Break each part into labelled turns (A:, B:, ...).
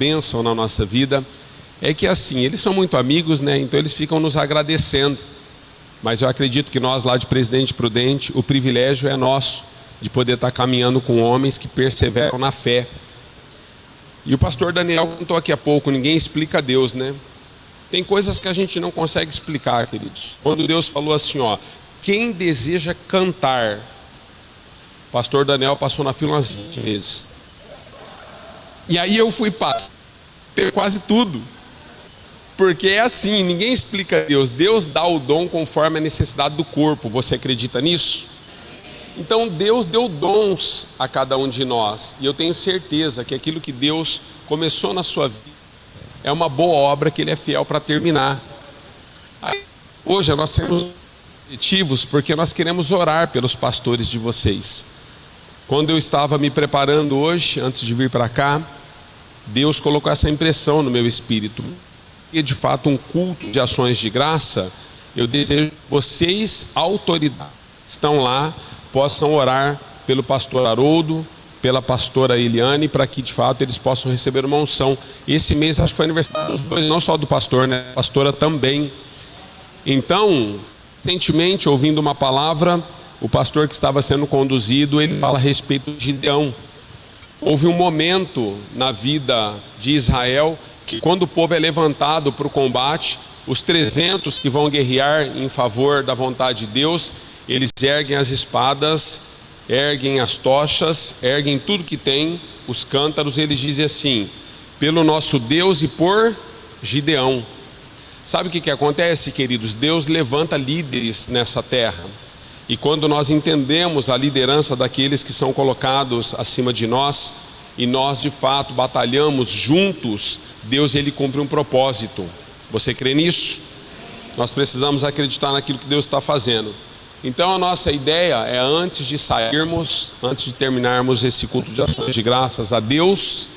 A: bênção na nossa vida é que assim, eles são muito amigos, né? Então eles ficam nos agradecendo. Mas eu acredito que nós lá de Presidente Prudente, o privilégio é nosso de poder estar caminhando com homens que perseveram na fé. E o pastor Daniel contou aqui há pouco, ninguém explica Deus, né? Tem coisas que a gente não consegue explicar, queridos. Quando Deus falou assim, ó, quem deseja cantar? O pastor Daniel passou na fila umas 20 vezes. E aí eu fui passar quase tudo. Porque é assim, ninguém explica Deus. Deus dá o dom conforme a necessidade do corpo. Você acredita nisso? Então Deus deu dons a cada um de nós. E eu tenho certeza que aquilo que Deus começou na sua vida é uma boa obra que Ele é fiel para terminar. Aí, hoje nós temos objetivos porque nós queremos orar pelos pastores de vocês. Quando eu estava me preparando hoje, antes de vir para cá, Deus colocou essa impressão no meu espírito. E de fato um culto de ações de graça, eu desejo que vocês, autoridades, estão lá, possam orar pelo pastor Haroldo, pela pastora Eliane, para que de fato eles possam receber uma unção. Esse mês acho que foi aniversário dos dois, não só do pastor, né? A pastora também. Então, recentemente, ouvindo uma palavra, o pastor que estava sendo conduzido, ele fala a respeito de Gideão. Houve um momento na vida de Israel que quando o povo é levantado para o combate, os 300 que vão guerrear em favor da vontade de Deus, eles erguem as espadas, erguem as tochas, erguem tudo que tem, os cântaros, eles dizem assim, pelo nosso Deus e por Gideão. Sabe o que acontece, queridos? Deus levanta líderes nessa terra. E quando nós entendemos a liderança daqueles que são colocados acima de nós, e nós de fato batalhamos juntos, Deus ele cumpre um propósito. Você crê nisso? Nós precisamos acreditar naquilo que Deus está fazendo. Então a nossa ideia é, antes de sairmos, antes de terminarmos esse culto de ações de graças a Deus,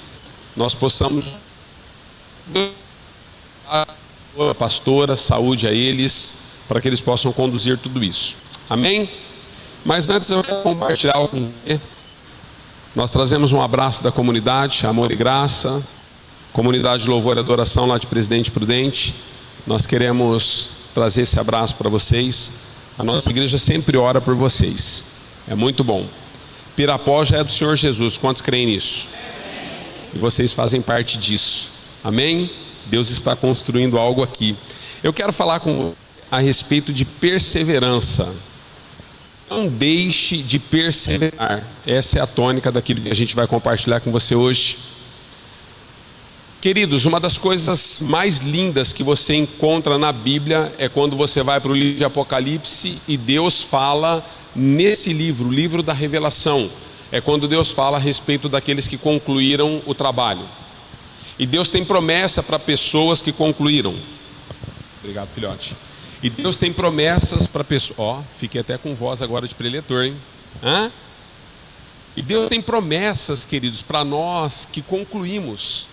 A: nós possamos a pastora, saúde a eles, para que eles possam conduzir tudo isso. Amém? Mas antes eu quero compartilhar algo com você. Nós trazemos um abraço da comunidade Amor e Graça, comunidade de Louvor e Adoração lá de Presidente Prudente. Nós queremos trazer esse abraço para vocês. A nossa igreja sempre ora por vocês. É muito bom. Pirapó já é do Senhor Jesus. Quantos creem nisso? E vocês fazem parte disso. Amém? Deus está construindo algo aqui. Eu quero falar a respeito de perseverança. Não deixe de perseverar. Essa é a tônica daquilo que a gente vai compartilhar com você hoje. Queridos, uma das coisas mais lindas que você encontra na Bíblia é quando você vai para o livro de Apocalipse e Deus fala nesse livro, o livro da revelação. É quando Deus fala a respeito daqueles que concluíram o trabalho. E Deus tem promessa para pessoas que concluíram. Obrigado, filhote. E Deus tem promessas para pessoas. Ó, fiquei até com voz agora de preletor, hein? E Deus tem promessas, queridos, para nós que concluímos.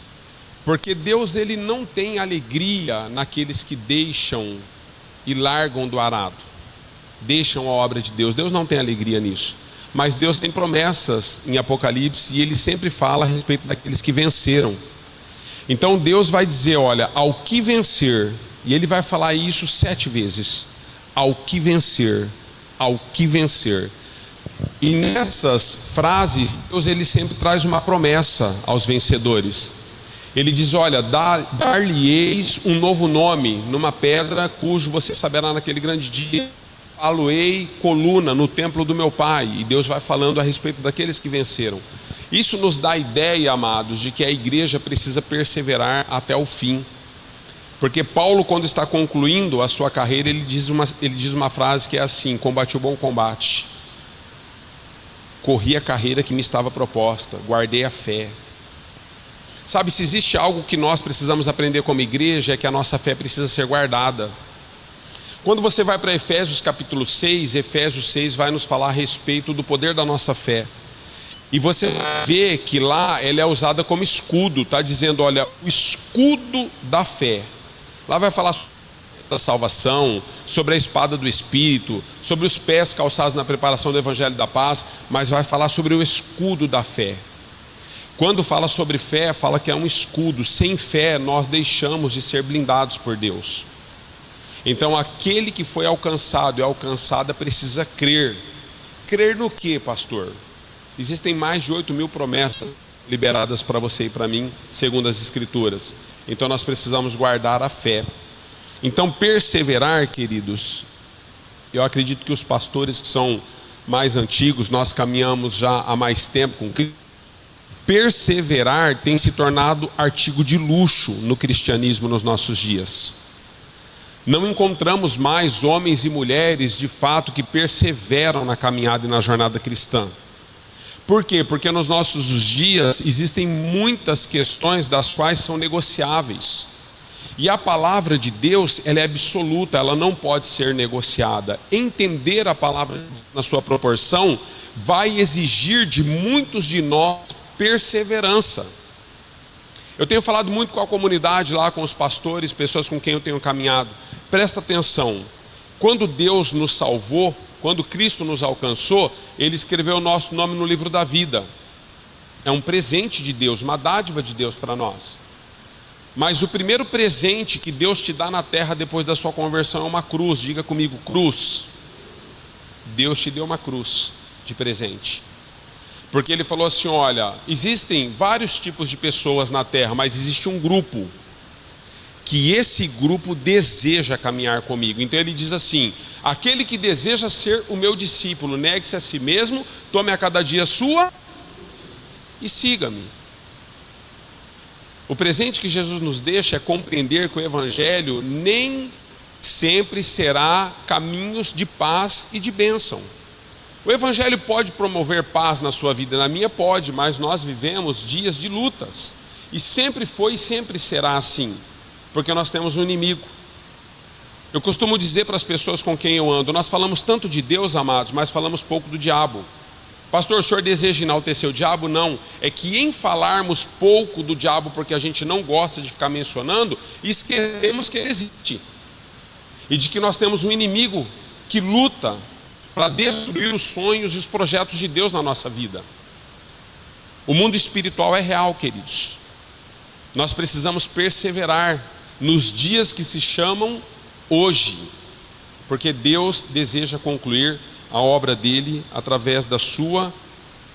A: Porque Deus ele não tem alegria naqueles que deixam e largam do arado, deixam a obra de Deus. Deus não tem alegria nisso. Mas Deus tem promessas em Apocalipse e Ele sempre fala a respeito daqueles que venceram. Então Deus vai dizer, olha, ao que vencer, e Ele vai falar isso 7 vezes, ao que vencer, ao que vencer. E nessas frases, Deus ele sempre traz uma promessa aos vencedores. Ele diz, olha, dar-lhe-eis um novo nome numa pedra cujo você saberá naquele grande dia, falo-ei coluna no templo do meu Pai. E Deus vai falando a respeito daqueles que venceram. Isso nos dá a ideia, amados, de que a igreja precisa perseverar até o fim. Porque Paulo, quando está concluindo a sua carreira, ele diz uma frase que é assim, combati o bom combate, corri a carreira que me estava proposta, guardei a fé. Sabe, se existe algo que nós precisamos aprender como igreja, é que a nossa fé precisa ser guardada. Quando você vai para Efésios capítulo 6, Efésios 6 vai nos falar a respeito do poder da nossa fé. E você vê que lá ela é usada como escudo, está dizendo, olha, o escudo da fé. Lá vai falar da salvação, sobre a espada do Espírito, sobre os pés calçados na preparação do Evangelho da Paz, mas vai falar sobre o escudo da fé. Quando fala sobre fé, fala que é um escudo. Sem fé, nós deixamos de ser blindados por Deus. Então, aquele que foi alcançado e alcançada precisa crer. Crer no que, pastor? Existem mais de 8.000 promessas liberadas para você e para mim, segundo as Escrituras. Então, nós precisamos guardar a fé. Então, perseverar, queridos, eu acredito que os pastores que são mais antigos, nós caminhamos já há mais tempo com Cristo. Perseverar tem se tornado artigo de luxo no cristianismo nos nossos dias. Não encontramos mais homens e mulheres de fato que perseveram na caminhada e na jornada cristã. Por quê? Porque nos nossos dias existem muitas questões das quais são negociáveis. E a palavra de Deus, ela é absoluta, ela não pode ser negociada. Entender a palavra na sua proporção vai exigir de muitos de nós perseverança. Eu tenho falado muito com a comunidade lá, com os pastores, pessoas com quem eu tenho caminhado. Presta atenção, quando Deus nos salvou, quando Cristo nos alcançou, Ele escreveu o nosso nome no livro da vida. É um presente de Deus, uma dádiva de Deus para nós. Mas o primeiro presente que Deus te dá na terra depois da sua conversão é uma cruz. Diga comigo, cruz. Deus te deu uma cruz de presente. Porque Ele falou assim, olha, existem vários tipos de pessoas na terra, mas existe um grupo, que esse grupo deseja caminhar comigo. Então Ele diz assim, aquele que deseja ser o meu discípulo, negue-se a si mesmo, tome a cada dia a sua e siga-me. O presente que Jesus nos deixa é compreender que o Evangelho nem sempre será caminhos de paz e de bênção. O Evangelho pode promover paz na sua vida, na minha pode, mas nós vivemos dias de lutas. E sempre foi e sempre será assim, porque nós temos um inimigo. Eu costumo dizer para as pessoas com quem eu ando, nós falamos tanto de Deus, amados, mas falamos pouco do diabo. Pastor, o senhor deseja enaltecer o diabo? Não, é que em falarmos pouco do diabo, porque a gente não gosta de ficar mencionando, esquecemos que ele existe. E de que nós temos um inimigo que luta para destruir os sonhos e os projetos de Deus na nossa vida. O mundo espiritual é real, queridos. Nós precisamos perseverar nos dias que se chamam hoje, porque Deus deseja concluir a obra dele através da sua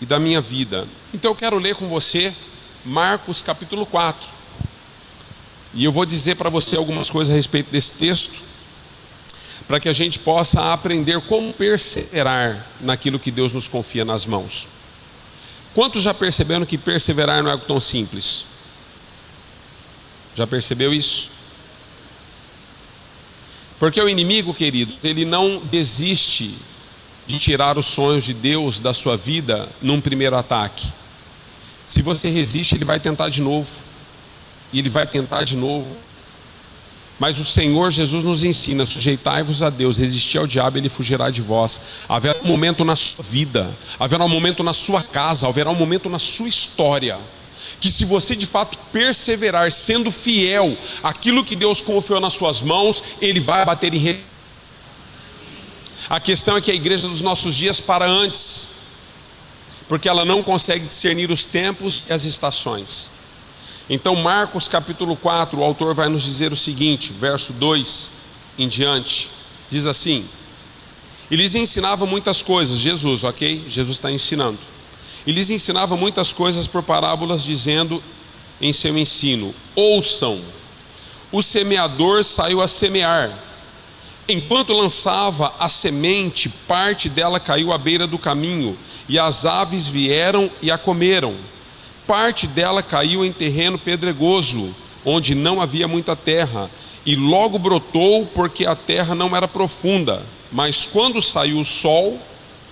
A: e da minha vida. Então eu quero ler com você Marcos capítulo 4. E eu vou dizer para você algumas coisas a respeito desse texto, para que a gente possa aprender como perseverar naquilo que Deus nos confia nas mãos. Quantos já perceberam que perseverar não é algo tão simples? Já percebeu isso? Porque o inimigo, querido, ele não desiste de tirar os sonhos de Deus da sua vida num primeiro ataque. Se você resiste, ele vai tentar de novo. E ele vai tentar de novo. Mas o Senhor Jesus nos ensina, sujeitai-vos a Deus, resistir ao diabo, ele fugirá de vós. Haverá um momento na sua vida, haverá um momento na sua casa, haverá um momento na sua história, que se você de fato perseverar, sendo fiel àquilo que Deus confiou nas suas mãos, ele vai bater em rede. A questão é que a igreja dos nossos dias para antes, porque ela não consegue discernir os tempos e as estações. Então Marcos capítulo 4, o autor vai nos dizer o seguinte, verso 2 em diante, diz assim: e lhes ensinava muitas coisas, Jesus, ok? Jesus está ensinando. E lhes ensinava muitas coisas por parábolas, dizendo em seu ensino: ouçam, o semeador saiu a semear. Enquanto lançava a semente, parte dela caiu à beira do caminho, e as aves vieram e a comeram. Parte dela caiu em terreno pedregoso, onde não havia muita terra, e logo brotou, porque a terra não era profunda. Mas quando saiu o sol,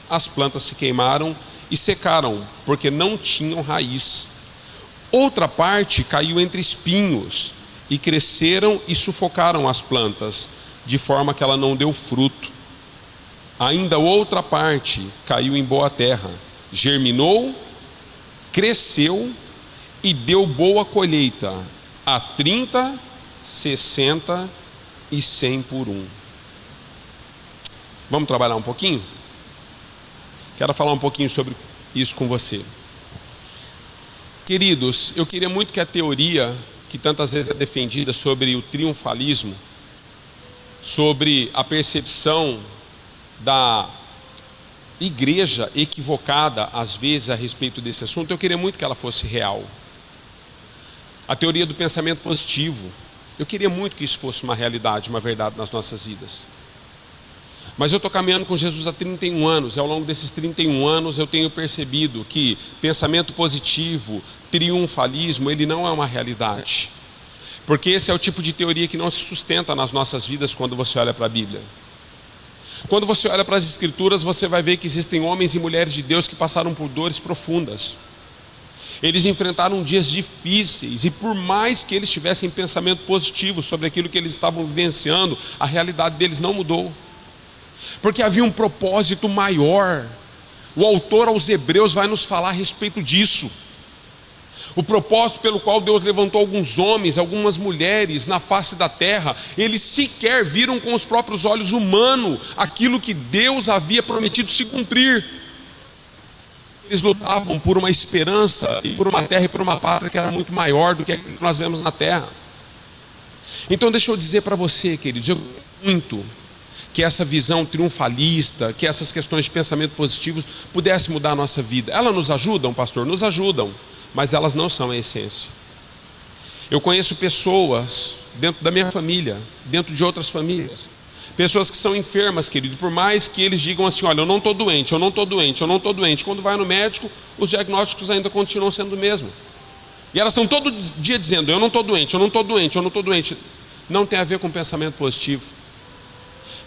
A: as plantas se queimaram e secaram, porque não tinham raiz. Outra parte caiu entre espinhos, e cresceram e sufocaram as plantas, de forma que ela não deu fruto. Ainda outra parte caiu em boa terra, germinou, cresceu e deu boa colheita, a 30, 60 e 100 por um. Vamos trabalhar um pouquinho? Quero falar um pouquinho sobre isso com você. Queridos, eu queria muito que a teoria que tantas vezes é defendida sobre o triunfalismo, sobre a percepção da igreja equivocada às vezes a respeito desse assunto, eu queria muito que ela fosse real. A teoria do pensamento positivo, eu queria muito que isso fosse uma realidade, uma verdade nas nossas vidas. Mas eu estou caminhando com Jesus há 31 anos, e ao longo desses 31 anos eu tenho percebido que pensamento positivo, triunfalismo, ele não é uma realidade. Porque esse é o tipo de teoria que não se sustenta nas nossas vidas quando você olha para a Bíblia. Quando você olha para as Escrituras, você vai ver que existem homens e mulheres de Deus que passaram por dores profundas. Eles enfrentaram dias difíceis, e por mais que eles tivessem pensamento positivo sobre aquilo que eles estavam vivenciando, a realidade deles não mudou. Porque havia um propósito maior. O autor aos Hebreus vai nos falar a respeito disso. O propósito pelo qual Deus levantou alguns homens, algumas mulheres na face da terra, eles sequer viram com os próprios olhos humanos aquilo que Deus havia prometido se cumprir. Eles lutavam por uma esperança, e por uma terra e por uma pátria que era muito maior do que aquilo que nós vemos na terra. Então deixa eu dizer para você, queridos, eu quero muito que essa visão triunfalista, que essas questões de pensamento positivos pudesse mudar a nossa vida. Elas nos ajudam, pastor? Nos ajudam, mas elas não são a essência. Eu conheço pessoas dentro da minha família, dentro de outras famílias, pessoas que são enfermas, querido, por mais que eles digam assim, olha, eu não estou doente, eu não estou doente, eu não estou doente. Quando vai no médico, os diagnósticos ainda continuam sendo o mesmo. E elas estão todo dia dizendo, eu não estou doente, eu não estou doente, eu não estou doente. Não tem a ver com pensamento positivo.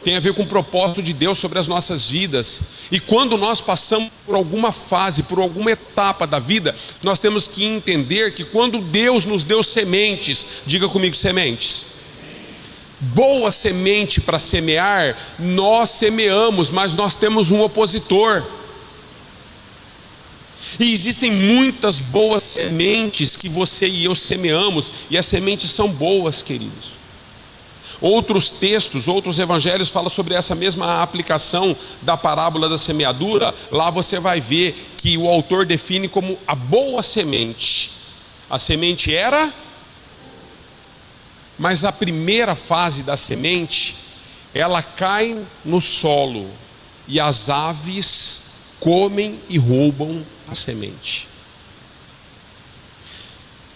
A: Tem a ver com o propósito de Deus sobre as nossas vidas. E quando nós passamos por alguma fase, por alguma etapa da vida, nós temos que entender que quando Deus nos deu sementes, diga comigo, sementes, boa semente para semear, nós semeamos, mas nós temos um opositor. E existem muitas boas sementes que você e eu semeamos, e as sementes são boas, queridos. Outros textos, outros evangelhos falam sobre essa mesma aplicação da parábola da semeadura. Lá você vai ver que o autor define como a boa semente. A semente era, mas a primeira fase da semente, ela cai no solo e as aves comem e roubam a semente.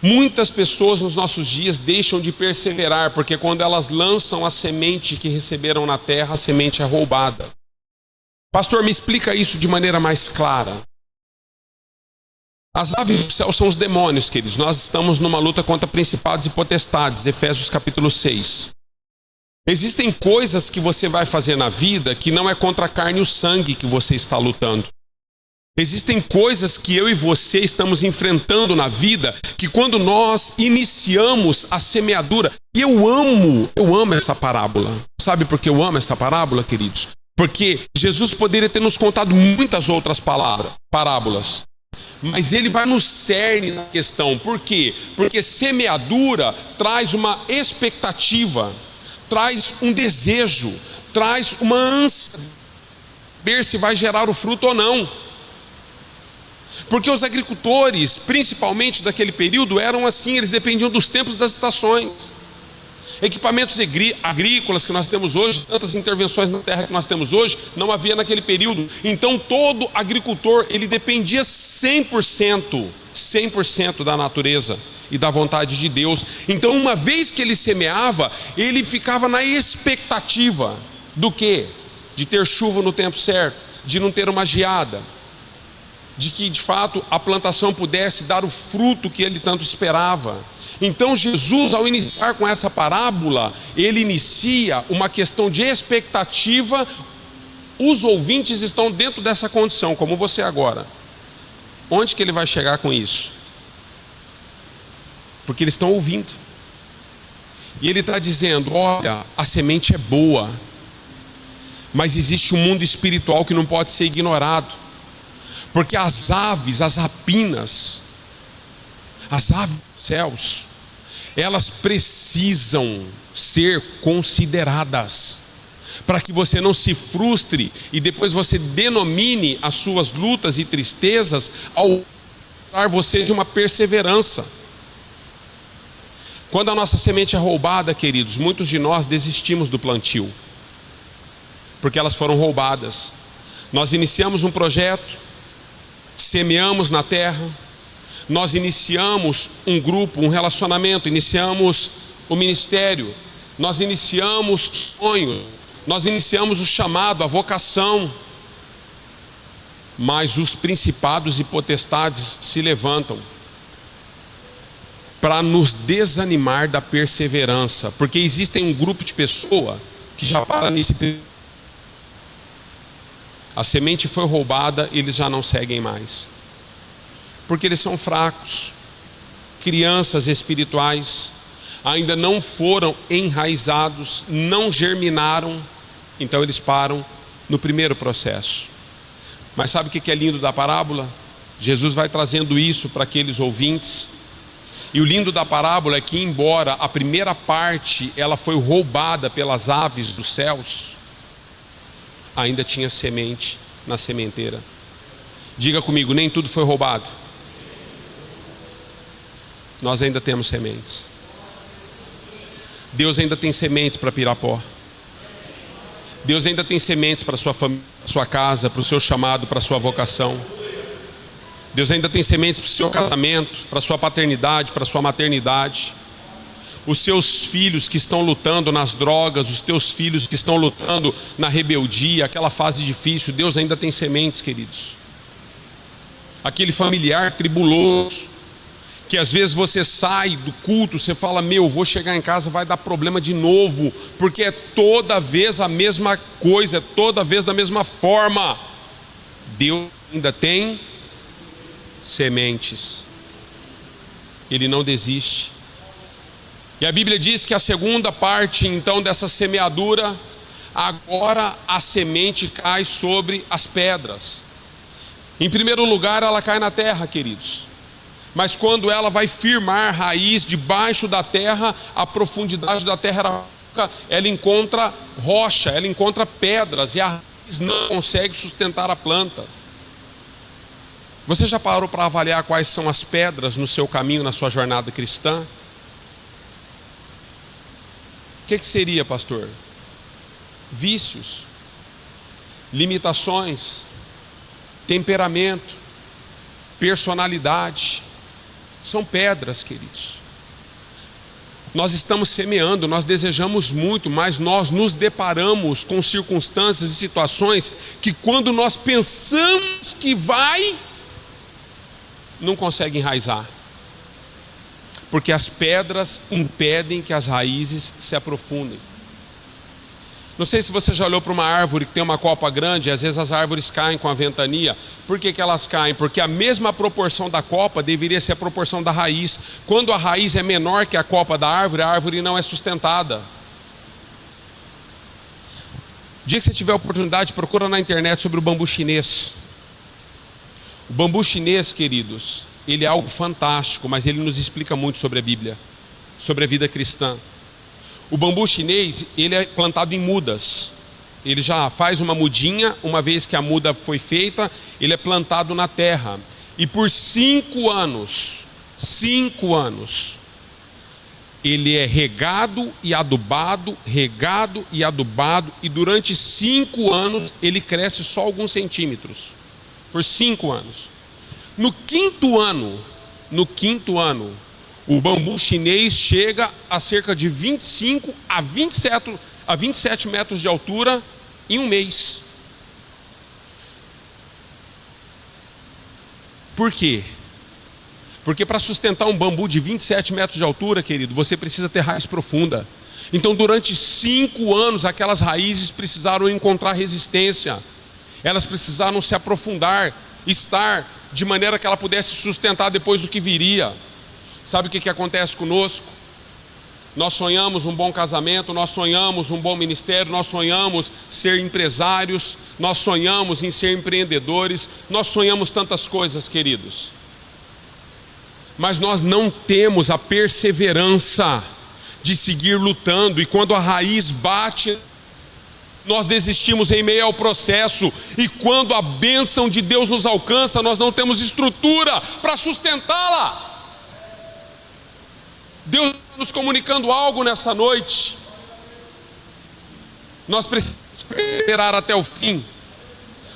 A: Muitas pessoas nos nossos dias deixam de perseverar, porque quando elas lançam a semente que receberam na terra, a semente é roubada. Pastor, me explica isso de maneira mais clara. As aves do céu são os demônios, queridos. Nós estamos numa luta contra principados e potestades, Efésios capítulo 6. Existem coisas que você vai fazer na vida que não é contra a carne e o sangue que você está lutando. Existem coisas que eu e você estamos enfrentando na vida, que quando nós iniciamos a semeadura, e eu amo essa parábola. Sabe por que eu amo essa parábola, queridos? Porque Jesus poderia ter nos contado muitas outras parábolas, mas ele vai no cerne na questão. Por quê? Porque semeadura traz uma expectativa, traz um desejo, traz uma ânsia de ver se vai gerar o fruto ou não. Porque os agricultores, principalmente daquele período, eram assim, eles dependiam dos tempos das estações. Equipamentos agrícolas que nós temos hoje, tantas intervenções na terra que nós temos hoje, não havia naquele período. Então todo agricultor, ele dependia 100% da natureza e da vontade de Deus. Então uma vez que ele semeava, ele ficava na expectativa do quê? De ter chuva no tempo certo, de não ter uma geada, de que de fato a plantação pudesse dar o fruto que ele tanto esperava. Então Jesus, ao iniciar com essa parábola, ele inicia uma questão de expectativa. Os ouvintes estão dentro dessa condição, como você agora. Onde que ele vai chegar com isso? Porque eles estão ouvindo. E ele está dizendo, olha, a semente é boa, mas existe um mundo espiritual que não pode ser ignorado. Porque as aves, as rapinas, as aves dos céus, elas precisam ser consideradas, para que você não se frustre e depois você denomine as suas lutas e tristezas ao livrar você de uma perseverança. Quando a nossa semente é roubada, queridos, muitos de nós desistimos do plantio, porque elas foram roubadas. Nós iniciamos um projeto, semeamos na terra, nós iniciamos um grupo, um relacionamento, iniciamos o ministério, nós iniciamos sonhos, nós iniciamos o chamado, a vocação, mas os principados e potestades se levantam para nos desanimar da perseverança, porque existem um grupo de pessoas que já para nesse período. A semente foi roubada, eles já não seguem mais, porque eles são fracos, crianças espirituais, ainda não foram enraizados, não germinaram, então eles param no primeiro processo. Mas sabe o que é lindo da parábola? Jesus vai trazendo isso para aqueles ouvintes, e o lindo da parábola é que, embora a primeira parte ela foi roubada pelas aves dos céus, ainda tinha semente na sementeira. Diga comigo, nem tudo foi roubado. Nós ainda temos sementes. Deus ainda tem sementes para Pirapó. Deus ainda tem sementes para a sua família, para a sua casa, para o seu chamado, para a sua vocação. Deus ainda tem sementes para o seu casamento, para a sua paternidade, para a sua maternidade. Os seus filhos que estão lutando nas drogas, os teus filhos que estão lutando na rebeldia, aquela fase difícil, Deus ainda tem sementes, queridos. Aquele familiar tribuloso, que às vezes você sai do culto, você fala, vou chegar em casa, vai dar problema de novo, porque é toda vez a mesma coisa, é toda vez da mesma forma. Deus ainda tem sementes, Ele não desiste. E a Bíblia diz que a segunda parte então dessa semeadura, agora a semente cai sobre as pedras. Em primeiro lugar ela cai na terra, queridos, mas quando ela vai firmar raiz debaixo da terra, a profundidade da terra, ela encontra rocha, ela encontra pedras, e a raiz não consegue sustentar a planta. Você já parou para avaliar quais são as pedras no seu caminho, na sua jornada cristã? O que seria, pastor? Vícios, limitações, temperamento, personalidade, são pedras, queridos. Nós estamos semeando, nós desejamos muito, mas nós nos deparamos com circunstâncias e situações que, quando nós pensamos que vai, não consegue enraizar, porque as pedras impedem que as raízes se aprofundem. Não sei se você já olhou para uma árvore que tem uma copa grande, e às vezes as árvores caem com a ventania. Por que elas caem? Porque a mesma proporção da copa deveria ser a proporção da raiz. Quando a raiz é menor que a copa da árvore, a árvore não é sustentada. O dia que você tiver a oportunidade, procura na internet sobre o bambu chinês. O bambu chinês, queridos, ele é algo fantástico, mas ele nos explica muito sobre a Bíblia, sobre a vida cristã. O bambu chinês, ele é plantado em mudas. Ele já faz uma mudinha, uma vez que a muda foi feita, ele é plantado na terra. E por 5 anos, ele é regado e adubado, e durante 5 anos ele cresce só alguns centímetros. Por 5 anos. No quinto ano, o bambu chinês chega a cerca de 25 a 27 metros de altura em um mês. Por quê? Porque para sustentar um bambu de 27 metros de altura, querido, você precisa ter raiz profunda. Então, durante 5 anos, aquelas raízes precisaram encontrar resistência. Elas precisaram se aprofundar, estar de maneira que ela pudesse sustentar depois o que viria. Sabe o que acontece conosco? Nós sonhamos um bom casamento, nós sonhamos um bom ministério, nós sonhamos ser empresários, nós sonhamos em ser empreendedores, nós sonhamos tantas coisas, queridos. Mas nós não temos a perseverança de seguir lutando, e quando a raiz bate, Nós desistimos em meio ao processo, e quando a bênção de Deus nos alcança, nós não temos estrutura para sustentá-la. Deus está nos comunicando algo nessa noite. Nós precisamos perseverar até o fim,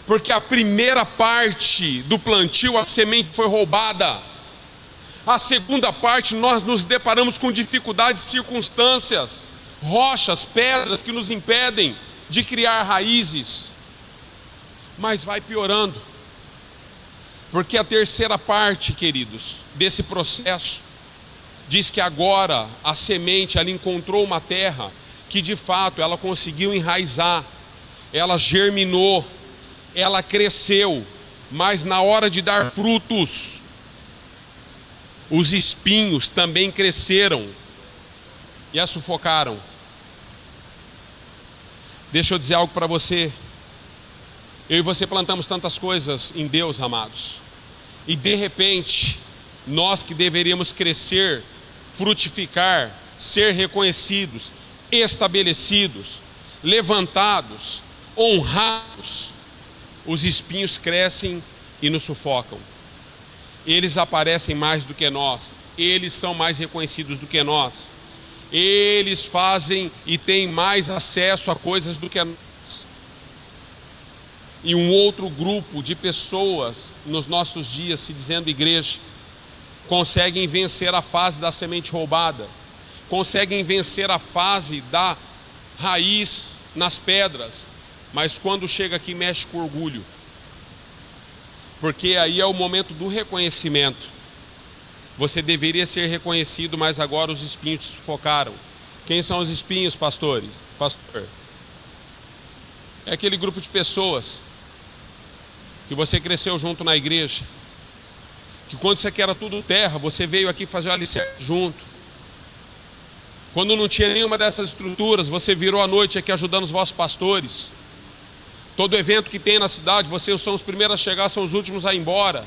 A: porque a primeira parte do plantio, a semente foi roubada. A segunda parte, nós nos deparamos com dificuldades, circunstâncias, rochas, pedras que nos impedem de criar raízes. Mas vai piorando, porque a terceira parte, queridos, desse processo, diz que agora a semente, ela encontrou uma terra que de fato ela conseguiu enraizar, ela germinou, ela cresceu, mas na hora de dar frutos, os espinhos também cresceram e a sufocaram. Deixa eu dizer algo para você. Eu e você plantamos tantas coisas em Deus, amados, e de repente, nós que deveríamos crescer, frutificar, ser reconhecidos, estabelecidos, levantados, honrados, os espinhos crescem e nos sufocam. Eles aparecem mais do que nós, eles são mais reconhecidos do que nós, eles fazem e têm mais acesso a coisas do que nós. E um outro grupo de pessoas nos nossos dias, se dizendo igreja, conseguem vencer a fase da semente roubada, conseguem vencer a fase da raiz nas pedras, mas quando chega aqui mexe com orgulho, porque aí é o momento do reconhecimento. Você deveria ser reconhecido, mas agora os espinhos te sufocaram. Quem são os espinhos, pastores? Pastor, é aquele grupo de pessoas que você cresceu junto na igreja, que quando você era tudo terra, você veio aqui fazer o alicerce junto. Quando não tinha nenhuma dessas estruturas, você virou à noite aqui ajudando os vossos pastores. Todo evento que tem na cidade, vocês são os primeiros a chegar, são os últimos a ir embora.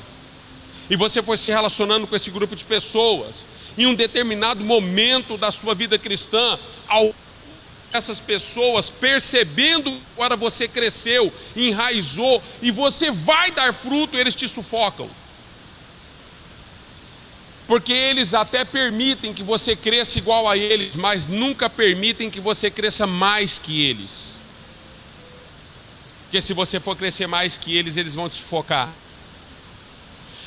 A: E você foi se relacionando com esse grupo de pessoas. Em um determinado momento da sua vida cristã, essas pessoas percebendo que agora você cresceu, enraizou e você vai dar fruto, eles te sufocam. Porque eles até permitem que você cresça igual a eles, mas nunca permitem que você cresça mais que eles. Porque se você for crescer mais que eles vão te sufocar.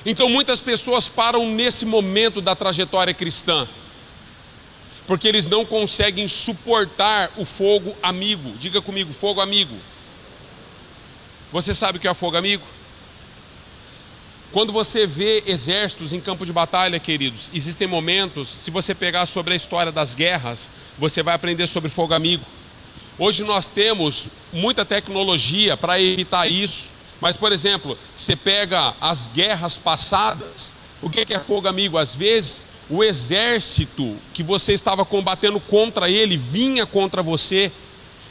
A: Então muitas pessoas param nesse momento da trajetória cristã, porque eles não conseguem suportar o fogo amigo. Diga comigo, fogo amigo. Você sabe o que é fogo amigo? Quando você vê exércitos em campo de batalha, queridos, existem momentos, se você pegar sobre a história das guerras, você vai aprender sobre fogo amigo. Hoje nós temos muita tecnologia para evitar isso, mas, por exemplo, você pega as guerras passadas, o que é fogo amigo? Às vezes, o exército que você estava combatendo contra ele, vinha contra você,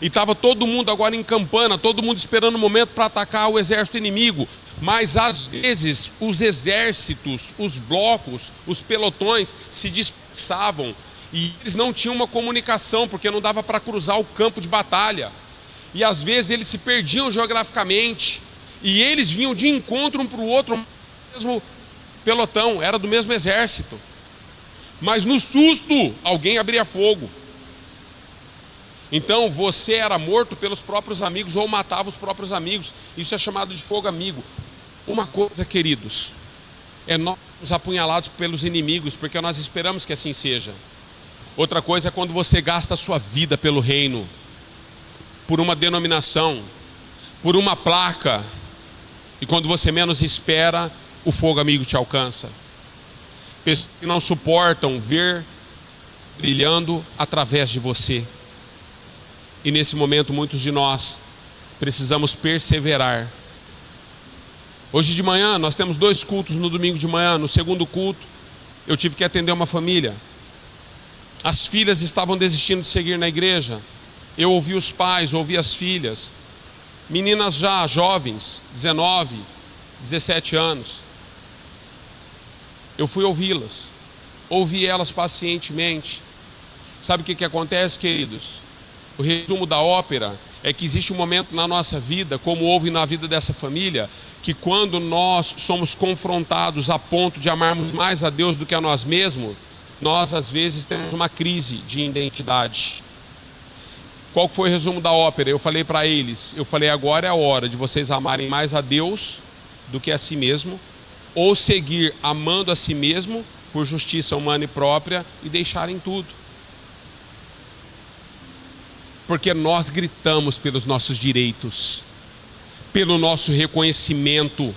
A: e estava todo mundo agora em campana, todo mundo esperando o momento para atacar o exército inimigo. Mas às vezes os exércitos, os blocos, os pelotões se dispersavam e eles não tinham uma comunicação, porque não dava para cruzar o campo de batalha. E às vezes eles se perdiam geograficamente e eles vinham de encontro um para o outro, no mesmo pelotão, era do mesmo exército. Mas no susto, alguém abria fogo. Então você era morto pelos próprios amigos ou matava os próprios amigos. Isso é chamado de fogo amigo. Uma coisa, queridos, é nós sermos apunhalados pelos inimigos, porque nós esperamos que assim seja. Outra coisa é quando você gasta a sua vida pelo reino, por uma denominação, por uma placa, e quando você menos espera, o fogo amigo te alcança. Pessoas que não suportam ver brilhando através de você. E nesse momento muitos de nós precisamos perseverar. Hoje de manhã nós temos 2 cultos no domingo de manhã. No segundo culto eu tive que atender uma família. As filhas estavam desistindo de seguir na igreja. Eu ouvi os pais, ouvi as filhas. Meninas já jovens, 19, 17 anos. Eu fui ouvi-las. Ouvi elas pacientemente. Sabe o que acontece, queridos? O resumo da ópera é que existe um momento na nossa vida, como houve na vida dessa família, que quando nós somos confrontados a ponto de amarmos mais a Deus do que a nós mesmos, nós às vezes temos uma crise de identidade. Qual foi o resumo da ópera? Eu falei para eles, agora é a hora de vocês amarem mais a Deus do que a si mesmo, ou seguir amando a si mesmo por justiça humana e própria e deixarem tudo. Porque nós gritamos pelos nossos direitos, pelo nosso reconhecimento,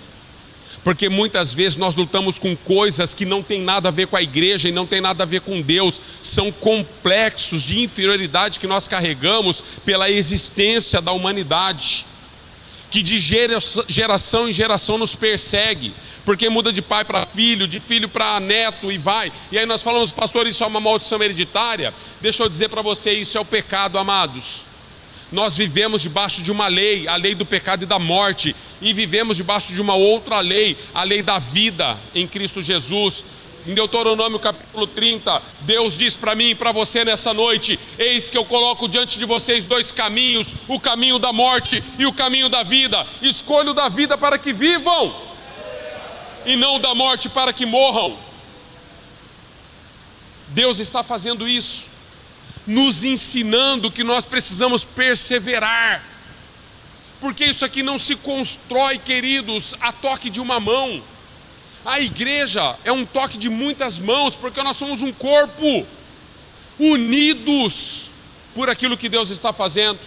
A: porque muitas vezes nós lutamos com coisas que não tem nada a ver com a igreja e não tem nada a ver com Deus, são complexos de inferioridade que nós carregamos pela existência da humanidade, que de geração em geração nos persegue, porque muda de pai para filho, de filho para neto e vai. E aí nós falamos, pastor, isso é uma maldição hereditária. Deixa eu dizer para você, isso é o pecado, amados. Nós vivemos debaixo de uma lei, a lei do pecado e da morte, e vivemos debaixo de uma outra lei, a lei da vida em Cristo Jesus. Em Deuteronômio capítulo 30, Deus diz para mim e para você nessa noite: eis que eu coloco diante de vocês dois caminhos, o caminho da morte e o caminho da vida. Escolho o da vida para que vivam, e não o da morte para que morram. Deus está fazendo isso, nos ensinando que nós precisamos perseverar, porque isso aqui não se constrói, queridos, a toque de uma mão. A igreja é um toque de muitas mãos, porque nós somos um corpo, unidos por aquilo que Deus está fazendo.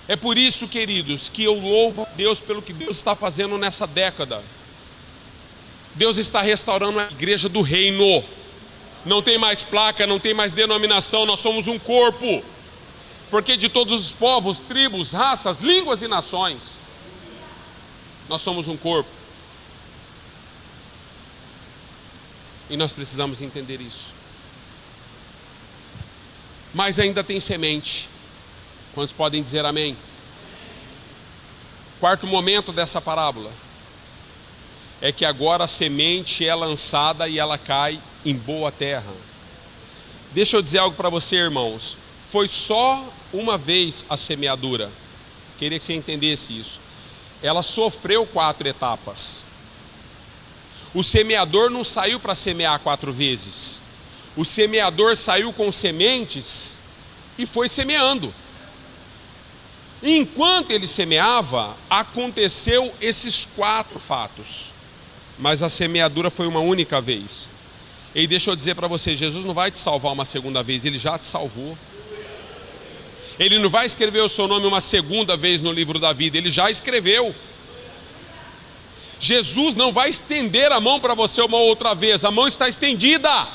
A: É por isso, queridos, que eu louvo a Deus pelo que Deus está fazendo nessa década. Deus está restaurando a igreja do reino. Não tem mais placa, não tem mais denominação, nós somos um corpo. Porque de todos os povos, tribos, raças, línguas e nações, nós somos um corpo. E nós precisamos entender isso. Mas ainda tem semente. Quantos podem dizer amém? Quarto momento dessa parábola é que agora a semente é lançada e ela cai em boa terra. Deixa eu dizer algo para você, irmãos. Foi só uma vez a semeadura. Queria que você entendesse isso. Ela sofreu 4 etapas. O semeador não saiu para semear 4 vezes. O semeador saiu com sementes e foi semeando. E enquanto ele semeava, aconteceu esses 4 fatos. Mas a semeadura foi uma única vez. E deixa eu dizer para você, Jesus não vai te salvar uma segunda vez, Ele já te salvou. Ele não vai escrever o seu nome uma segunda vez no livro da vida, Ele já escreveu. Jesus não vai estender a mão para você uma outra vez, a mão está estendida.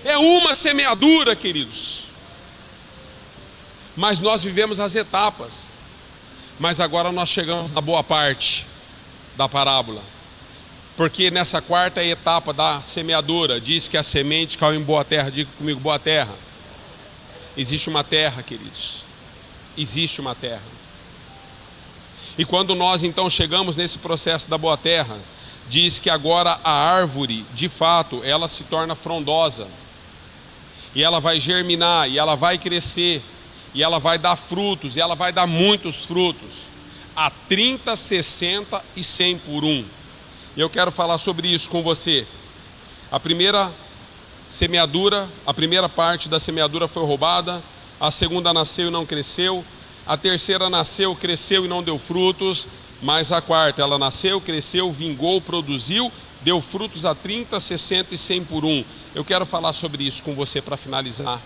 A: É uma semeadura, queridos. Mas nós vivemos as etapas. Mas agora nós chegamos na boa parte da parábola. Porque nessa 4ª etapa da semeadura, diz que a semente caiu em boa terra. Diga comigo, boa terra. Existe uma terra, queridos. Existe uma terra. E quando nós então chegamos nesse processo da boa terra, diz que agora a árvore, de fato, ela se torna frondosa. E ela vai germinar, e ela vai crescer, e ela vai dar frutos, e ela vai dar muitos frutos. A 30, 60 e 100 por 1. E eu quero falar sobre isso com você. A primeira semeadura, a primeira parte da semeadura foi roubada. A segunda nasceu e não cresceu. A terceira nasceu, cresceu e não deu frutos. Mas a quarta, ela nasceu, cresceu, vingou, produziu, deu frutos a 30, 60 e 100 por 1. Eu quero falar sobre isso com você para finalizar.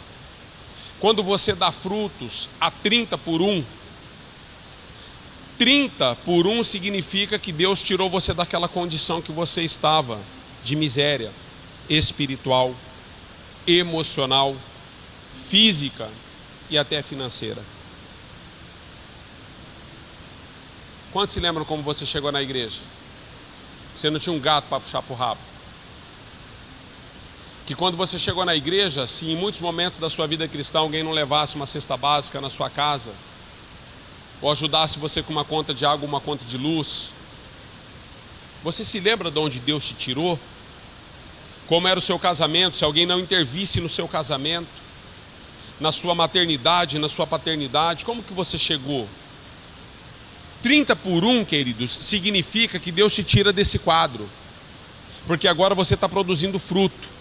A: Quando você dá frutos a 30 por 1, 30 por 1 significa que Deus tirou você daquela condição que você estava, de miséria espiritual, emocional, física e até financeira. Quantos se lembram como você chegou na igreja? Você não tinha um gato para puxar para o rabo. Que quando você chegou na igreja, se em muitos momentos da sua vida cristã alguém não levasse uma cesta básica na sua casa, ou ajudasse você com uma conta de água, uma conta de luz, você se lembra de onde Deus te tirou? Como era o seu casamento, se alguém não intervisse no seu casamento? na sua maternidade, na sua paternidade, como que você chegou? 30 por 1, queridos, significa que Deus te tira desse quadro, porque agora você está produzindo fruto.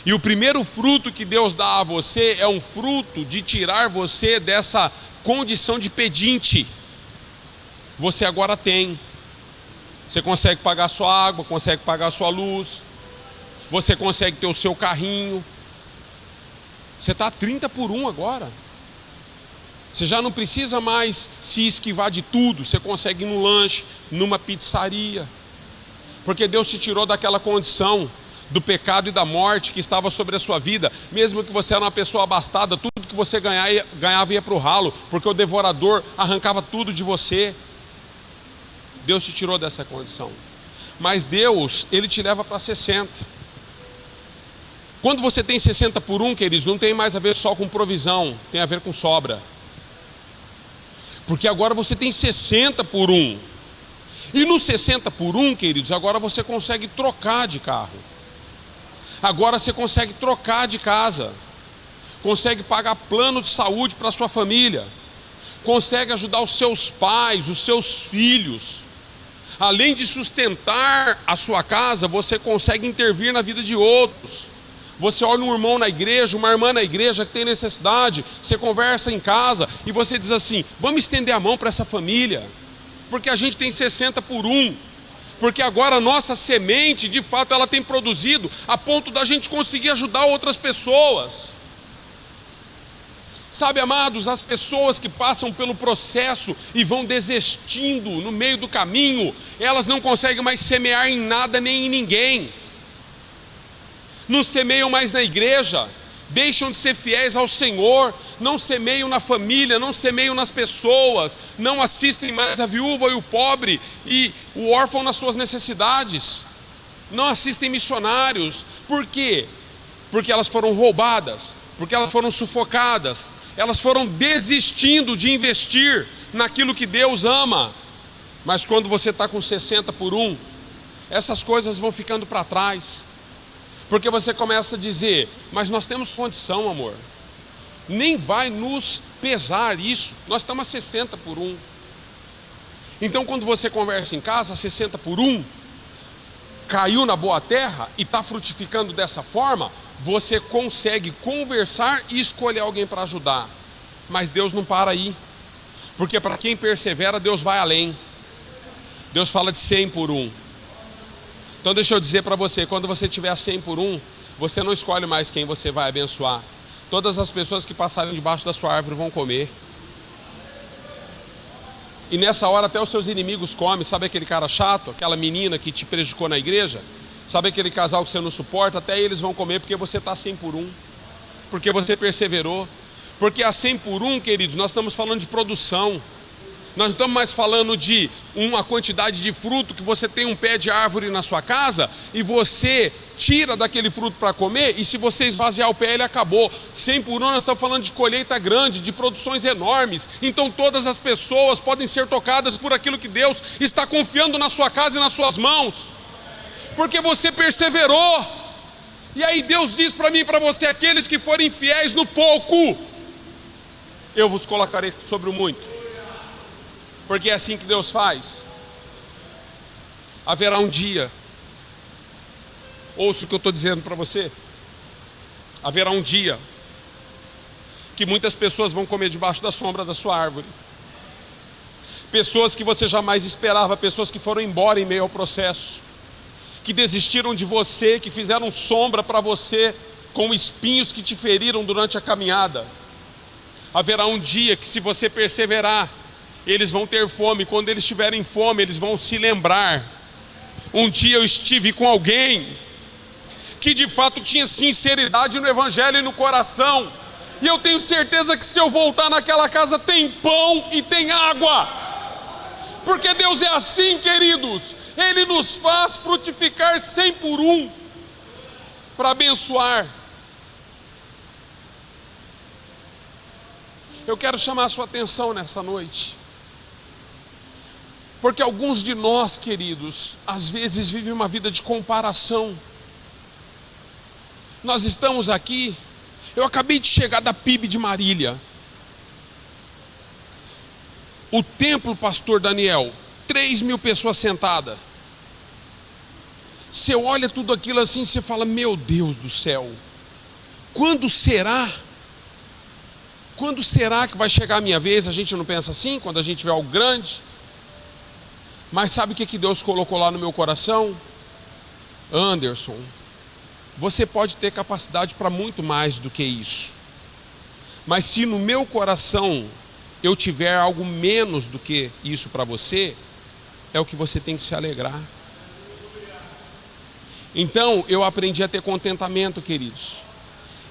A: E o primeiro fruto que Deus dá a você é um fruto de tirar você dessa condição de pedinte. Você agora tem. Você consegue pagar sua água, consegue pagar sua luz, você consegue ter o seu carrinho. Você está 30 por 1 agora. Você já não precisa mais se esquivar de tudo. Você consegue ir num lanche, numa pizzaria. Porque Deus te tirou daquela condição do pecado e da morte que estava sobre a sua vida. Mesmo que você era uma pessoa abastada, tudo que você ganhava ia para o ralo, porque o devorador arrancava tudo de você. Deus te tirou dessa condição. Mas Deus, Ele te leva para 60. Quando você tem 60 por 1, queridos, não tem mais a ver só com provisão, tem a ver com sobra. Porque agora você tem 60 por 1. E no 60 por 1, queridos, agora você consegue trocar de carro. Agora você consegue trocar de casa. Consegue pagar plano de saúde para a sua família. Consegue ajudar os seus pais, os seus filhos. Além de sustentar a sua casa, você consegue intervir na vida de outros. Você olha um irmão na igreja, uma irmã na igreja que tem necessidade, você conversa em casa e você diz assim: vamos estender a mão para essa família, porque a gente tem 60 por 1, porque agora a nossa semente, de fato, ela tem produzido a ponto da gente conseguir ajudar outras pessoas. Sabe, amados, as pessoas que passam pelo processo e vão desistindo no meio do caminho, elas não conseguem mais semear em nada nem em ninguém. Não semeiam mais na igreja, deixam de ser fiéis ao Senhor, não semeiam na família, não semeiam nas pessoas, não assistem mais a viúva e o pobre e o órfão nas suas necessidades, não assistem missionários. Por quê? Porque elas foram roubadas, porque elas foram sufocadas, elas foram desistindo de investir naquilo que Deus ama. Mas quando você está com 60 por 1, essas coisas vão ficando para trás. Porque você começa a dizer: mas nós temos condição, amor. Nem vai nos pesar isso. Nós estamos a 60 por 1. Então quando você conversa em casa, 60 por 1, caiu na boa terra e está frutificando dessa forma, você consegue conversar e escolher alguém para ajudar. Mas Deus não para aí. Porque para quem persevera, Deus vai além. Deus fala de 100 por 1. Então deixa eu dizer para você, quando você tiver 100 por 1, você não escolhe mais quem você vai abençoar. Todas as pessoas que passarem debaixo da sua árvore vão comer. E nessa hora até os seus inimigos comem. Sabe aquele cara chato, aquela menina que te prejudicou na igreja? Sabe aquele casal que você não suporta? Até eles vão comer porque você está 100 por 1. Porque você perseverou. Porque a 100 por 1, queridos, nós estamos falando de produção. Nós não estamos mais falando de uma quantidade de fruto que você tem um pé de árvore na sua casa e você tira daquele fruto para comer, e se você esvaziar o pé ele acabou. 100 por 1 nós estamos falando de colheita grande, de produções enormes. Então todas as pessoas podem ser tocadas por aquilo que Deus está confiando na sua casa e nas suas mãos, porque você perseverou. E aí Deus diz para mim e para você: aqueles que forem fiéis no pouco, eu vos colocarei sobre o muito. Porque é assim que Deus faz. Haverá um dia, ouça o que eu estou dizendo para você, haverá um dia que muitas pessoas vão comer debaixo da sombra da sua árvore. Pessoas que você jamais esperava, pessoas que foram embora em meio ao processo, que desistiram de você, que fizeram sombra para você, com espinhos que te feriram durante a caminhada. Haverá um dia que, se você perseverar, eles vão ter fome. Quando eles tiverem fome, eles vão se lembrar: um dia eu estive com alguém que de fato tinha sinceridade no evangelho e no coração, e eu tenho certeza que se eu voltar naquela casa tem pão e tem água. Porque Deus é assim, queridos. Ele nos faz frutificar 100 por 1 para abençoar. Eu quero chamar a sua atenção nessa noite, porque alguns de nós, queridos, às vezes vivem uma vida de comparação. Nós estamos aqui Eu acabei de chegar da PIB de Marília. O templo, pastor Daniel, 3.000 pessoas sentadas. Você olha tudo aquilo assim, você fala, meu Deus do céu, quando será? Quando será que vai chegar a minha vez? A gente não pensa assim, quando a gente vê algo grande. Mas sabe o que Deus colocou lá no meu coração? Anderson, você pode ter capacidade para muito mais do que isso. Mas se no meu coração eu tiver algo menos do que isso para você, é o que você tem que se alegrar. Então eu aprendi a ter contentamento, queridos.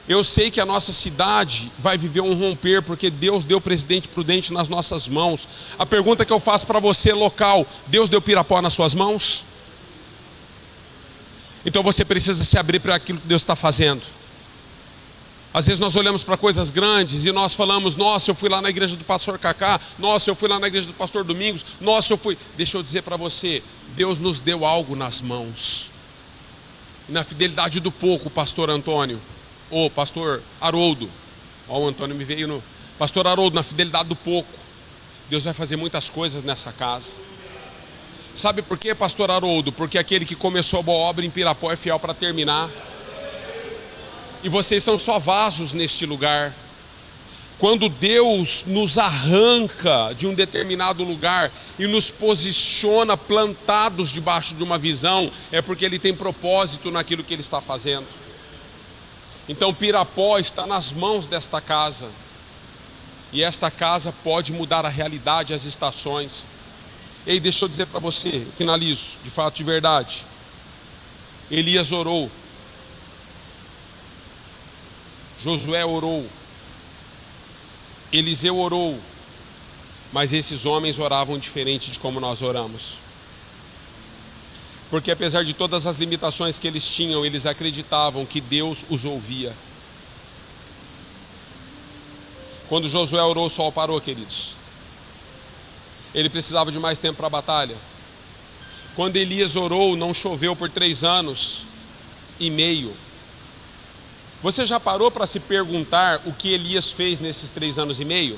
A: Eu sei que a nossa cidade vai viver um romper, porque Deus deu Presidente Prudente nas nossas mãos. A pergunta que eu faço para você, local: Deus deu Pirapó nas suas mãos? Então você precisa se abrir para aquilo que Deus está fazendo. Às vezes nós olhamos para coisas grandes e nós falamos, nossa, eu fui lá na igreja do pastor Cacá, nossa, eu fui lá na igreja do pastor Domingos, nossa, eu fui... Deixa eu dizer para você, Deus nos deu algo nas mãos. Na fidelidade do pouco, pastor Antônio, ou pastor Haroldo, ó, o Antônio me veio no... Pastor Haroldo, na fidelidade do pouco, Deus vai fazer muitas coisas nessa casa. Sabe por quê, pastor Haroldo? Porque aquele que começou a boa obra em Pirapó é fiel para terminar. E vocês são só vasos neste lugar. Quando Deus nos arranca de um determinado lugar e nos posiciona plantados debaixo de uma visão, é porque Ele tem propósito naquilo que Ele está fazendo. Então Pirapó está nas mãos desta casa. E esta casa pode mudar a realidade, as estações. Ei, deixa eu dizer para você, finalizo, de fato, de verdade. Elias orou. Josué orou. Eliseu orou. Mas esses homens oravam diferente de como nós oramos. Porque apesar de todas as limitações que eles tinham, eles acreditavam que Deus os ouvia. Quando Josué orou, o sol parou, queridos. Ele precisava de mais tempo para a batalha. Quando Elias orou, não choveu por 3 anos e meio. Você já parou para se perguntar o que Elias fez nesses 3 anos e meio?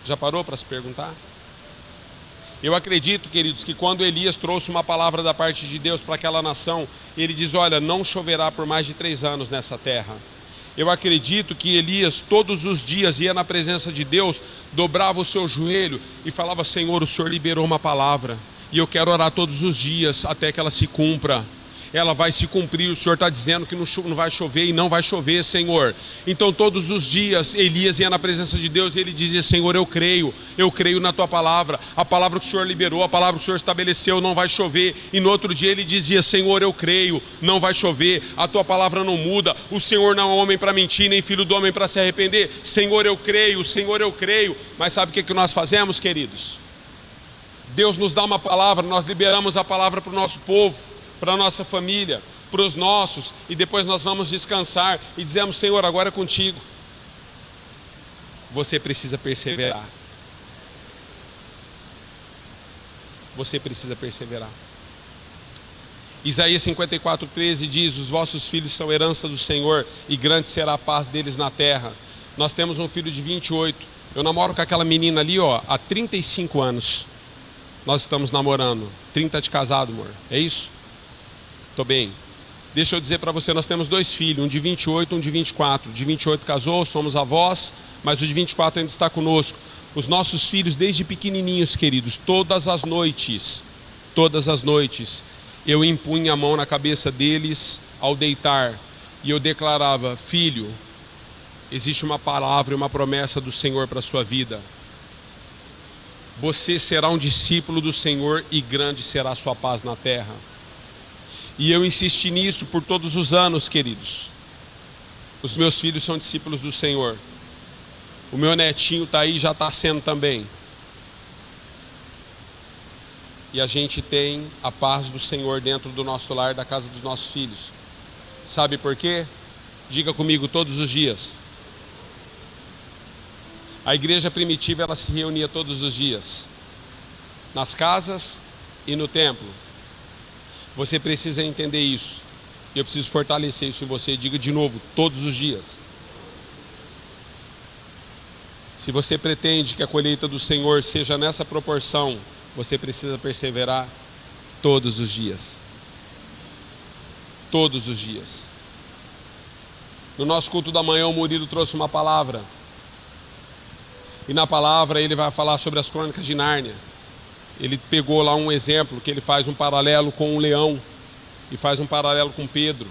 A: Já parou para se perguntar? Eu acredito, queridos, que quando Elias trouxe uma palavra da parte de Deus para aquela nação, ele diz, olha, não choverá por mais de 3 anos nessa terra. Eu acredito que Elias todos os dias ia na presença de Deus, dobrava o seu joelho e falava, Senhor, o Senhor liberou uma palavra e eu quero orar todos os dias até que ela se cumpra. Ela vai se cumprir, o Senhor está dizendo que não vai chover e não vai chover, Senhor. Então todos os dias Elias ia na presença de Deus e ele dizia, Senhor, eu creio na tua palavra. A palavra que o Senhor liberou, a palavra que o Senhor estabeleceu, não vai chover. E no outro dia ele dizia, Senhor, eu creio, não vai chover. A tua palavra não muda. O Senhor não é homem para mentir, nem filho do homem para se arrepender. Senhor, eu creio, Senhor, eu creio. Mas sabe o que nós fazemos, queridos? Deus nos dá uma palavra, nós liberamos a palavra para o nosso povo, para a nossa família, para os nossos, e depois nós vamos descansar e dizemos, Senhor, agora é contigo. Você precisa perseverar. Você precisa perseverar. Isaías 54:13 diz, os vossos filhos são herança do Senhor e grande será a paz deles na terra. Nós temos um filho de 28. Eu namoro com aquela menina ali, ó, há 35 anos. Nós estamos namorando. 30 de casado, amor. É isso? Estou bem. Deixa eu dizer para você, nós temos 2 filhos, um de 28, um de 24. O de 28 casou, somos avós, mas o de 24 ainda está conosco. Os nossos filhos, desde pequenininhos, queridos, todas as noites, eu impunha a mão na cabeça deles ao deitar, e eu declarava, filho, existe uma palavra e uma promessa do Senhor para a sua vida. Você será um discípulo do Senhor e grande será a sua paz na terra. E eu insisti nisso por todos os anos, queridos. Os meus filhos são discípulos do Senhor. O meu netinho está aí, já está sendo também. E a gente tem a paz do Senhor dentro do nosso lar, da casa dos nossos filhos. Sabe por quê? Diga comigo todos os dias. A igreja primitiva, ela se reunia todos os dias. Nas casas e no templo. Você precisa entender isso. E eu preciso fortalecer isso em você. Diga de novo, todos os dias. Se você pretende que a colheita do Senhor seja nessa proporção, você precisa perseverar todos os dias. Todos os dias. No nosso culto da manhã, o Murilo trouxe uma palavra. E na palavra ele vai falar sobre as crônicas de Nárnia. Ele pegou lá um exemplo, que ele faz um paralelo com um leão. E faz um paralelo com Pedro.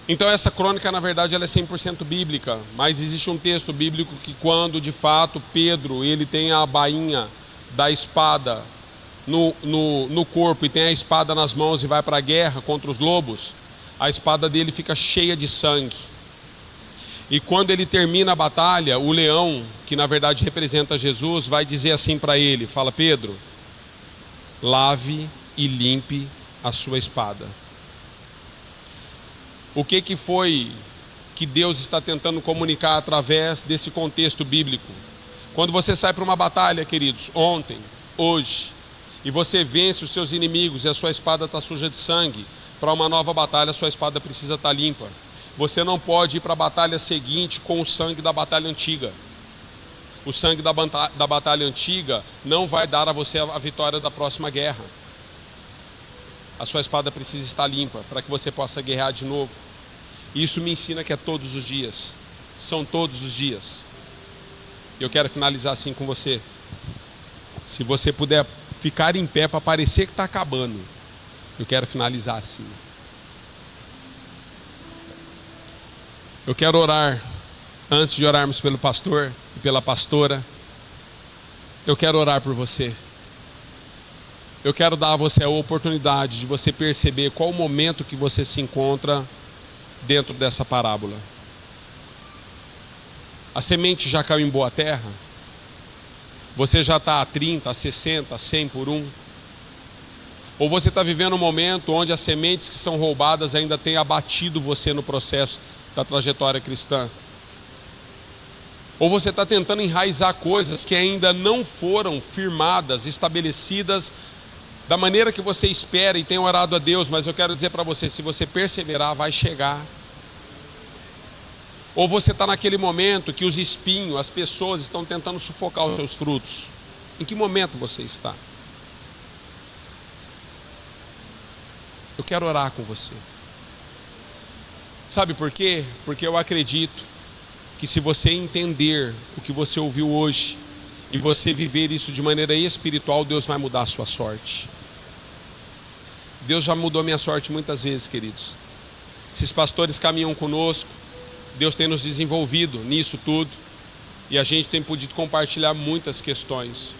A: Então essa crônica, na verdade, ela é 100% bíblica. Mas existe um texto bíblico que quando, de fato, Pedro, ele tem a bainha da espada no corpo e tem a espada nas mãos e vai para a guerra contra os lobos, a espada dele fica cheia de sangue. E quando ele termina a batalha, o leão, que na verdade representa Jesus, vai dizer assim para ele, fala: Pedro, lave e limpe a sua espada. O que foi que Deus está tentando comunicar através desse contexto bíblico? Quando você sai para uma batalha, queridos, ontem, hoje, e você vence os seus inimigos e a sua espada está suja de sangue, para uma nova batalha a sua espada precisa estar limpa. Você não pode ir para a batalha seguinte com o sangue da batalha antiga. O sangue da batalha antiga não vai dar a você a vitória da próxima guerra. A sua espada precisa estar limpa para que você possa guerrear de novo. Isso me ensina que é todos os dias. São todos os dias. Eu quero finalizar assim com você. Se você puder ficar em pé para parecer que está acabando, eu quero finalizar assim. Eu quero orar, antes de orarmos pelo pastor e pela pastora, eu quero orar por você. Eu quero dar a você a oportunidade de você perceber qual o momento que você se encontra dentro dessa parábola. A semente já caiu em boa terra? Você já está a 30, a 60, a 100 por um? Ou você está vivendo um momento onde as sementes que são roubadas ainda têm abatido você no processo da trajetória cristã? Ou você está tentando enraizar coisas que ainda não foram firmadas, estabelecidas da maneira que você espera e tem orado a Deus, mas eu quero dizer para você, se você perseverar, vai chegar. Ou você está naquele momento que os espinhos, as pessoas estão tentando sufocar os seus frutos. Em que momento você está? Eu quero orar com você. Sabe por quê? Porque eu acredito que se você entender o que você ouviu hoje e você viver isso de maneira espiritual, Deus vai mudar a sua sorte. Deus já mudou minha sorte muitas vezes, queridos. Esses pastores caminham conosco, Deus tem nos desenvolvido nisso tudo e a gente tem podido compartilhar muitas questões.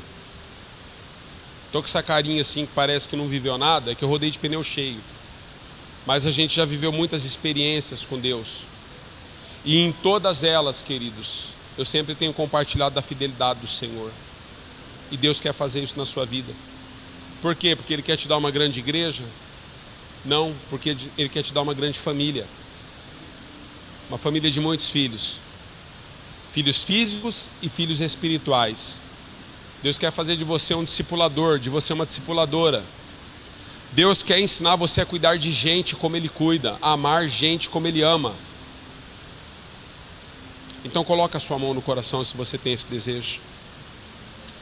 A: Estou com essa carinha assim que parece que não viveu nada, é que eu rodei de pneu cheio. Mas a gente já viveu muitas experiências com Deus. E em todas elas, queridos, eu sempre tenho compartilhado da fidelidade do Senhor. E Deus quer fazer isso na sua vida. Por quê? Porque Ele quer te dar uma grande igreja? Não, porque Ele quer te dar uma grande família. Uma família de muitos filhos. Filhos físicos e filhos espirituais. Deus quer fazer de você um discipulador, de você uma discipuladora. Deus quer ensinar você a cuidar de gente como Ele cuida, a amar gente como Ele ama. Então coloca a sua mão no coração se você tem esse desejo.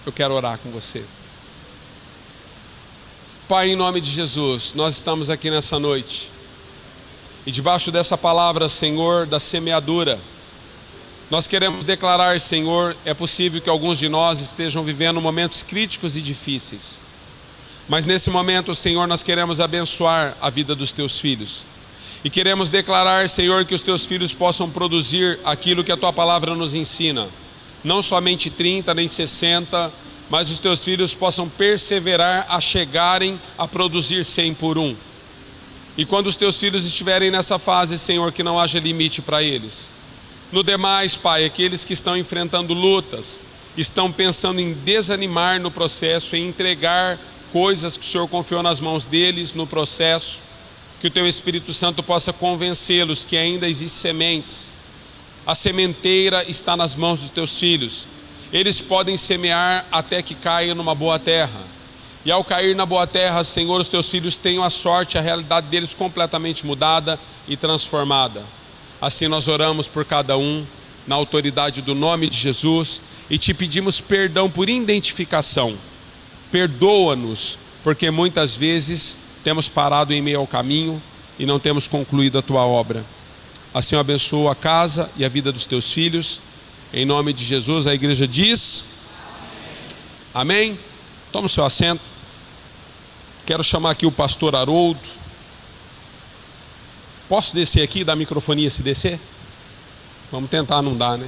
A: Eu quero orar com você. Pai, em nome de Jesus, nós estamos aqui nessa noite. E debaixo dessa palavra, Senhor, da semeadura, nós queremos declarar, Senhor, é possível que alguns de nós estejam vivendo momentos críticos e difíceis. Mas nesse momento, Senhor, nós queremos abençoar a vida dos teus filhos. E queremos declarar, Senhor, que os teus filhos possam produzir aquilo que a tua palavra nos ensina. Não somente 30, nem 60, mas os teus filhos possam perseverar a chegarem a produzir 100 por um. E quando os teus filhos estiverem nessa fase, Senhor, que não haja limite para eles. No demais, Pai, aqueles que estão enfrentando lutas, estão pensando em desanimar no processo, em entregar coisas que o Senhor confiou nas mãos deles no processo, que o teu Espírito Santo possa convencê-los que ainda existem sementes. A sementeira está nas mãos dos teus filhos. Eles podem semear até que caia numa boa terra. E ao cair na boa terra, Senhor, os teus filhos tenham a sorte, a realidade deles completamente mudada e transformada. Assim nós oramos por cada um, na autoridade do nome de Jesus, e te pedimos perdão por identificação. Perdoa-nos, porque muitas vezes temos parado em meio ao caminho e não temos concluído a tua obra. Assim eu abençoo a casa e a vida dos teus filhos. Em nome de Jesus, a igreja diz amém. Toma o seu assento. Quero chamar aqui o pastor Haroldo. Posso descer aqui e dar microfonia se descer? Vamos tentar, não dá, né?